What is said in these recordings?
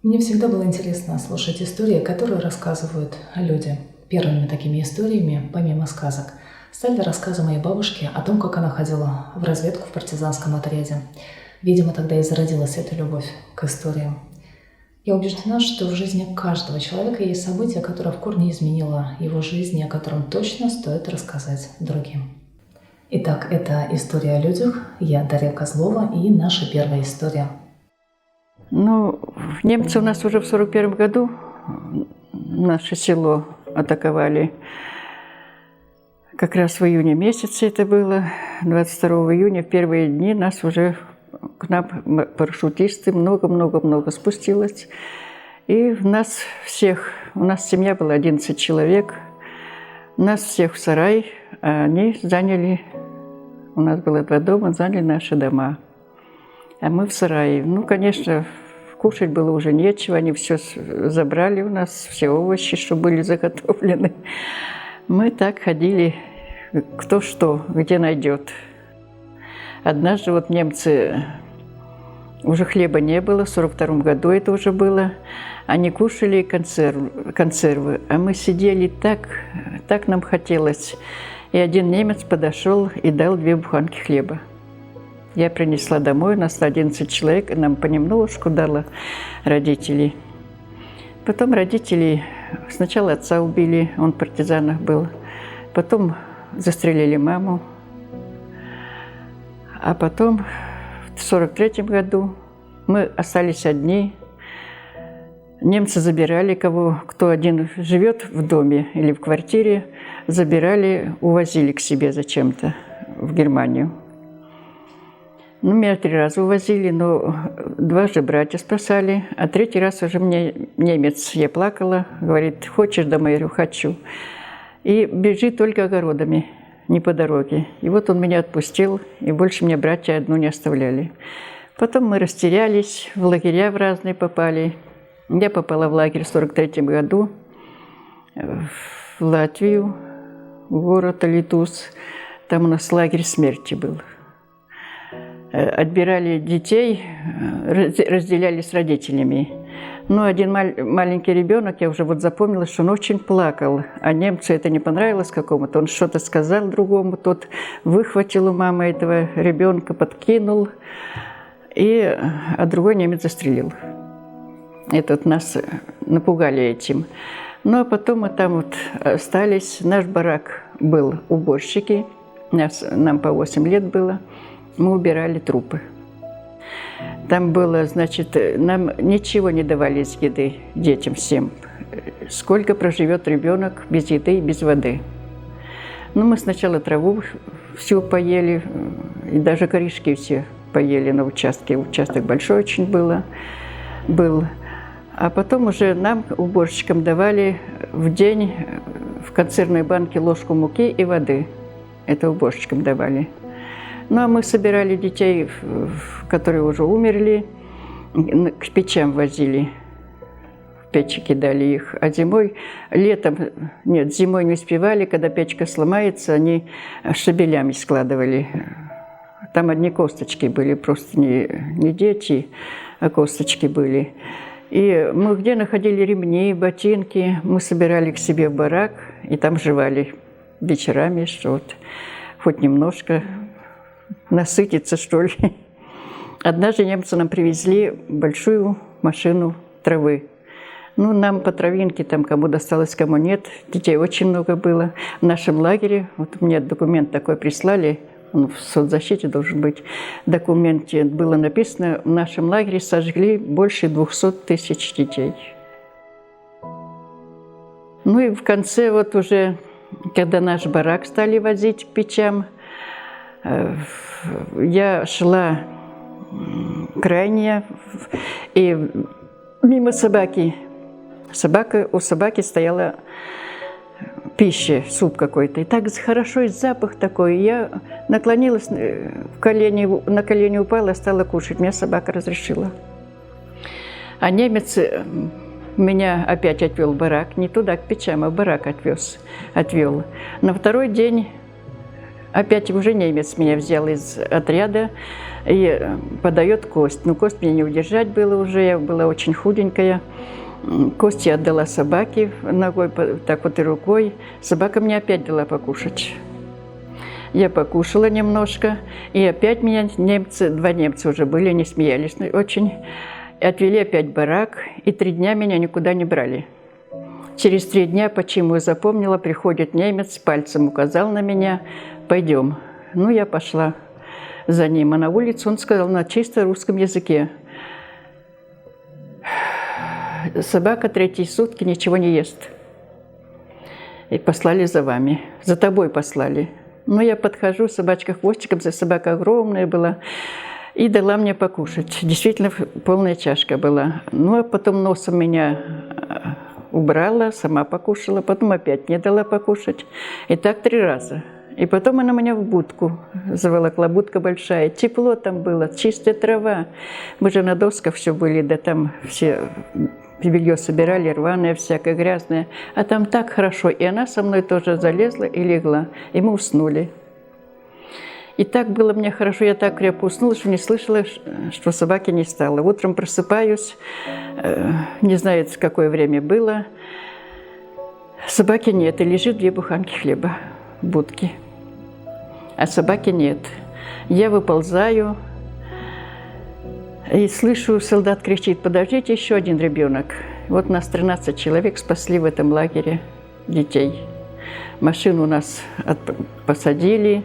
Мне всегда было интересно слушать истории, которые рассказывают люди. Первыми такими историями, помимо сказок, стали рассказы моей бабушки о том, как она ходила в разведку в партизанском отряде. Видимо, тогда и зародилась эта любовь к историям. Я убеждена, что в жизни каждого человека есть событие, которое в корне изменило его жизнь, и о котором точно стоит рассказать другим. Итак, это «История о людях». Я Дарья Козлова и наша первая история. Немцы у нас уже в 1941 году наше село атаковали. Как раз в июне месяце это было, 22 июня, в первые дни к нам парашютисты много-много-много спустилось. И у нас семья была 11 человек, нас всех в сарай, а они заняли, у нас было 2 дома, заняли наши дома. А мы в сарае. Конечно, кушать было уже нечего, они все забрали у нас, все овощи, что были заготовлены. Мы так ходили, кто что, где найдет. Однажды немцы, уже хлеба не было, в 1942 году это уже было, они кушали консервы, а мы сидели так нам хотелось. И один немец подошел и дал 2 буханки хлеба. Я принесла домой, у нас 11 человек, и нам понемножку дала родители. Потом родители, сначала отца убили, он в партизанах был, потом застрелили маму. А потом, в 1943 году, мы остались одни. Немцы забирали кто один живет в доме или в квартире, забирали, увозили к себе зачем-то в Германию. Меня 3 раза увозили, но 2 же братья спасали, а 3-й раз уже мне немец, я плакала, говорит: «Хочешь домой?» Я говорю: «Хочу». И бежи только огородами, не по дороге. И он меня отпустил, и больше мне братья одну не оставляли. Потом мы растерялись, в лагеря в разные попали. Я попала в лагерь в 1943 году, в Латвию, в город Алитус. Там у нас лагерь смерти был. Отбирали детей, разделяли с родителями. Один маленький ребенок, я уже запомнила, что он очень плакал, а немцу это не понравилось какому-то. Он что-то сказал другому, тот выхватил у мамы этого ребенка, подкинул, а другой немец застрелил. Нас напугали этим. А потом мы там остались. Наш барак был уборщики, нам по 8 лет было. Мы убирали трупы. Там было, нам ничего не давали из еды, детям всем. Сколько проживет ребенок без еды и без воды. Мы сначала траву всю поели, и даже корешки все поели на участке. Участок большой очень был. А потом уже нам, уборщикам, давали в день в консервной банке ложку муки и воды. Это уборщикам давали. А мы собирали детей, которые уже умерли, к печам возили, в печи кидали их. А зимой не успевали, когда печка сломается, они штабелями складывали. Там одни косточки были, просто не дети, а косточки были. И мы где находили ремни, ботинки, мы собирали к себе в барак, и там жевали вечерами, что хоть немножко насытиться, что ли. Однажды немцы нам привезли большую машину травы. Нам по травинке, кому досталось, кому нет. Детей очень много было. В нашем лагере, мне документ такой прислали, он в соцзащите должен быть. В документе было написано: в нашем лагере сожгли больше 200 тысяч детей. И в конце, уже, когда наш барак стали возить к печам, я шла крайняя, и мимо собаки. У собаки стояла пища, суп какой-то. И так хорошо, и запах такой. Я наклонилась, на колени упала, стала кушать. Мне собака разрешила. А немец меня опять отвел в барак. Не туда, к печам, а в барак отвел. На 2-й день Опять уже немец меня взял из отряда и подает кость. Но кость мне не удержать было уже, я была очень худенькая. Кость я отдала собаке ногой, так вот и рукой. Собака мне опять дала покушать. Я покушала немножко, и опять меня немцы, 2 немца уже были, они смеялись очень. Отвели опять в барак, и 3 дня меня никуда не брали. Через 3 дня, почему я запомнила, приходит немец, пальцем указал на меня: «Пойдем». Ну, я пошла за ним, а на улице он сказал на чисто русском языке: «Собака 3-й сутки ничего не ест. И послали за вами, за тобой послали». Ну, я подхожу, собачка хвостиком, собака огромная была, и дала мне покушать. Действительно, полная чашка была. Ну, а потом носом меня убрала, сама покушала, потом опять мне дала покушать. И так 3 раза. И потом она меня в будку заволокла, будка большая. Тепло там было, чистая трава. Мы же на досках все были, да там все белье собирали, рваное, всякое грязное. А там так хорошо. И она со мной тоже залезла и легла. И мы уснули. И так было мне хорошо, я так крепко уснула, что не слышала, что собаки не стало. Утром просыпаюсь, не знаю, какое время было. Собаки нет, и лежит 2 буханки хлеба в будке. А собаки нет. Я выползаю и слышу, солдат кричит: «Подождите, еще 1 ребенок». Вот нас 13 человек спасли в этом лагере детей. Машину нас посадили,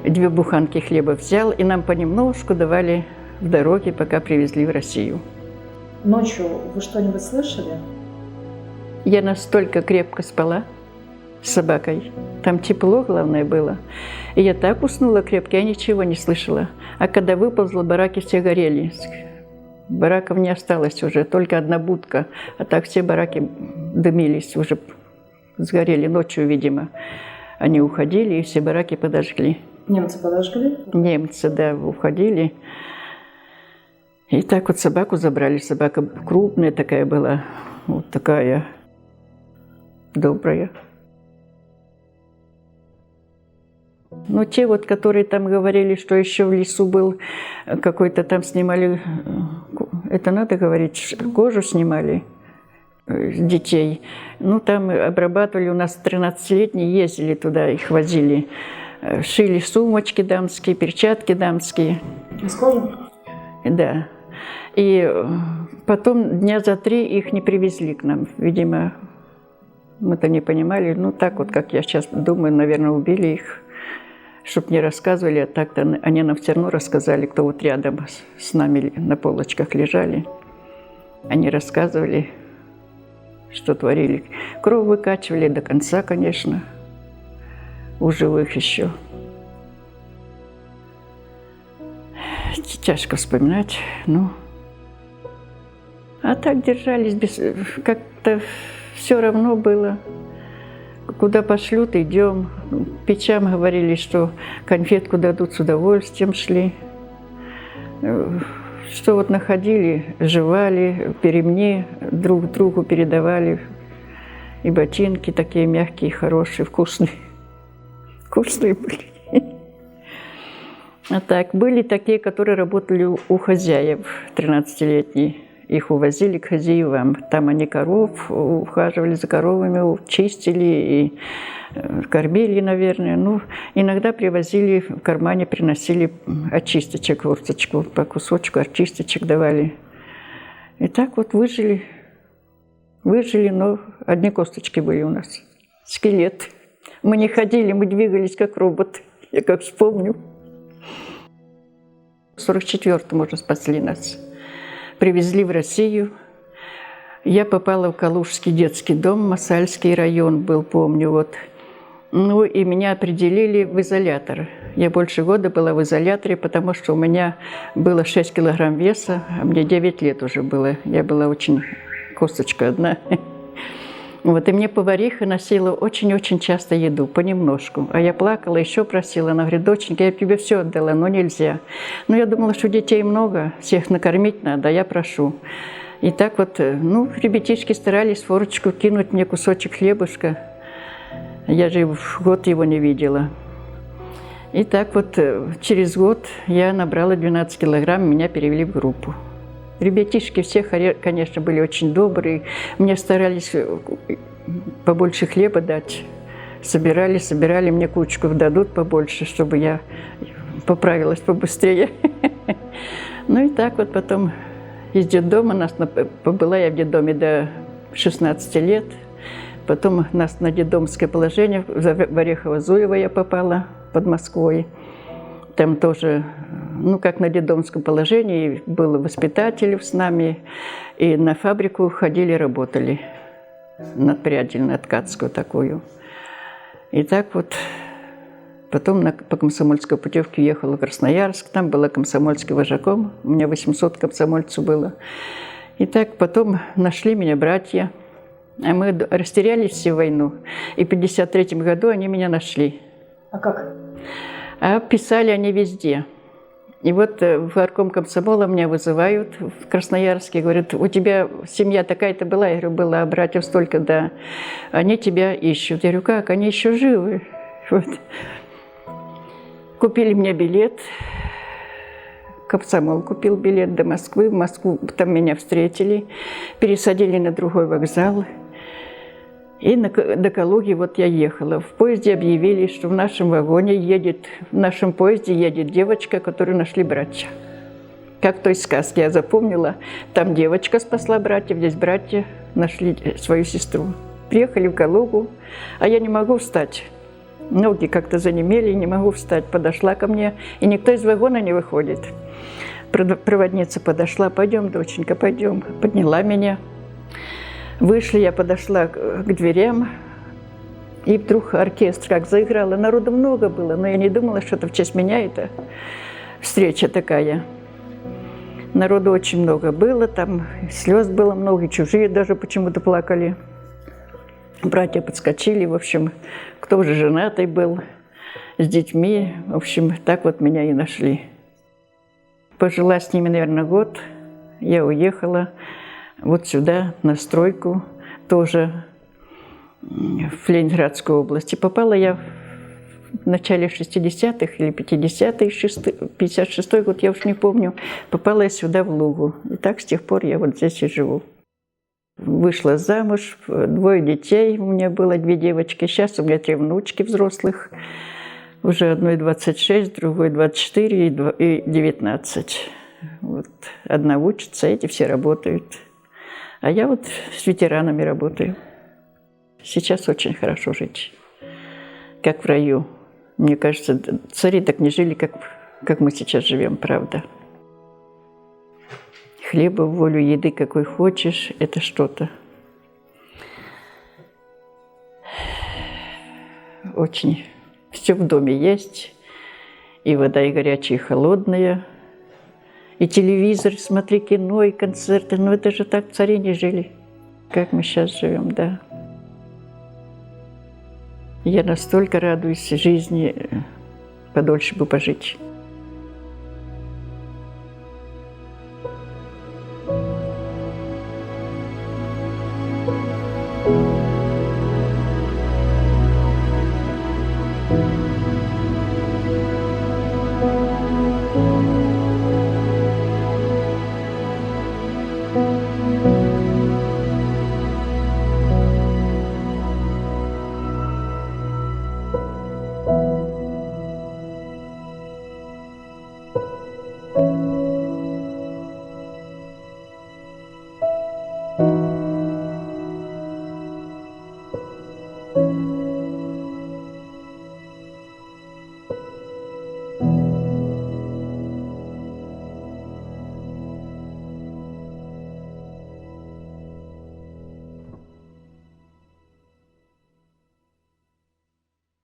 2 буханки хлеба взял, и нам понемножку давали в дороге, пока привезли в Россию. Ночью вы что-нибудь слышали? Я настолько крепко спала с собакой. Там тепло, главное, было. И я так уснула крепко, я ничего не слышала. А когда выползла, бараки все горели. Бараков не осталось уже, только 1 будка. А так все бараки дымились, уже сгорели ночью, видимо. Они уходили, и все бараки подожгли. Немцы подожгли? Немцы, да, уходили. И так вот собаку забрали. Собака крупная такая была, вот такая добрая. Ну, те вот, которые там говорили, что еще в лесу был какой-то, там снимали, это надо говорить, кожу снимали с детей. Ну, там обрабатывали, у нас 13-летние ездили туда, их возили. Шили сумочки дамские, перчатки дамские. Из кожи? Да. И потом дня за 3 их не привезли к нам. Видимо, мы-то не понимали. Ну, так вот, как я сейчас думаю, наверное, убили их, чтобы не рассказывали. А так-то они нам все равно рассказали, кто вот рядом с нами на полочках лежали. Они рассказывали, что творили. Кровь выкачивали до конца, конечно. У живых еще. Тяжко вспоминать, ну. А так держались, как-то все равно было. Куда пошлют, идем. Печам говорили, что конфетку дадут, с удовольствием шли. Что вот находили, жевали, перемни друг другу передавали. И ботинки такие мягкие, хорошие, вкусные. Вкусные были. А так, были такие, которые работали у хозяев, 13-летние. Их увозили к хозяевам. Там они коров ухаживали за коровами, чистили и кормили, наверное. Ну, иногда привозили, в кармане приносили очисточек, вурсточку, по кусочку очисточек давали. И так вот выжили. Выжили, но одни косточки были у нас. Скелет. Мы не ходили, мы двигались как роботы. Я как вспомню. В 44-м уже спасли нас. Привезли в Россию. Я попала в Калужский детский дом, Масальский район был, помню, вот. Ну, и меня определили в изолятор. Я больше года была в изоляторе, потому что у меня было 6 килограмм веса, а мне 9 лет уже было. Я была очень косточка одна. Вот, и мне повариха носила очень-очень часто еду, понемножку. А я плакала, еще просила. Она говорит: доченька, я тебе все отдала, но нельзя. Но я думала, что детей много, всех накормить надо, а я прошу. И так вот, ну, ребятишки старались форочку кинуть мне кусочек хлебушка. Я же год его не видела. И так вот через год я набрала 12 килограмм, меня перевели в группу. Ребятишки все, конечно, были очень добрые. Мне старались побольше хлеба дать. Собирали, мне кучку дадут побольше, чтобы я поправилась побыстрее. Ну и так вот потом из детдома побыла я в детдоме до 16 лет. Потом нас на детдомское положение в Орехово-Зуево я попала под Москвой. Там тоже, ну, как на детдомском положении, было воспитателей с нами. И на фабрику ходили, работали. На прядель, на ткацкую такую. И так вот потом по комсомольской путевке уехала в Красноярск. Там была комсомольским вожаком. У меня 800 комсомольцев было. И так потом нашли меня братья. А мы растерялись все в войну. И в 1953 году они меня нашли. А как? А писали они везде. И вот в горком комсомола меня вызывают в Красноярске. Говорят, у тебя семья такая-то была? Я говорю, была, а братьев столько, да. Они тебя ищут. Я говорю, как? Они еще живы. Вот. Купили мне билет. Комсомол купил билет до Москвы. В Москву там меня встретили. Пересадили на другой вокзал. И до Калуги вот я ехала. В поезде объявили, что в нашем поезде едет девочка, которую нашли братья. Как в той сказке я запомнила. Там девочка спасла братьев, здесь братья нашли свою сестру. Приехали в Калугу, а я не могу встать. Ноги как-то занемели, не могу встать. Подошла ко мне, и никто из вагона не выходит. Проводница подошла, пойдем, доченька, пойдем. Подняла меня. Вышли, я подошла к дверям, и вдруг оркестр как заиграл. Народу много было, но я не думала, что это в честь меня эта встреча такая. Народу очень много было, там слез было много, и чужие даже почему-то плакали. Братья подскочили, в общем, кто уже женатый был, с детьми. В общем, так вот меня и нашли. Пожила с ними, наверное, год, я уехала. Вот сюда, на стройку, тоже в Ленинградскую область. И попала я в начале 60-х или 50-х, 56-й год, я уж не помню. Попала я сюда, в Лугу. И так с тех пор я вот здесь и живу. Вышла замуж, 2 детей, у меня было 2 девочки. Сейчас у меня 3 внучки взрослых. Уже одной 26, другой 24 и 19. Вот. Одна учится, эти все работают. А я вот с ветеранами работаю. Сейчас очень хорошо жить, как в раю. Мне кажется, цари так не жили, как мы сейчас живем, правда. Хлеба в волю, еды какой хочешь, это что-то. Очень. Все в доме есть. И вода и горячая, и холодная. И телевизор, смотри кино, и концерты. Но это же так цари не жили, как мы сейчас живем, да. Я настолько радуюсь жизни, подольше бы пожить.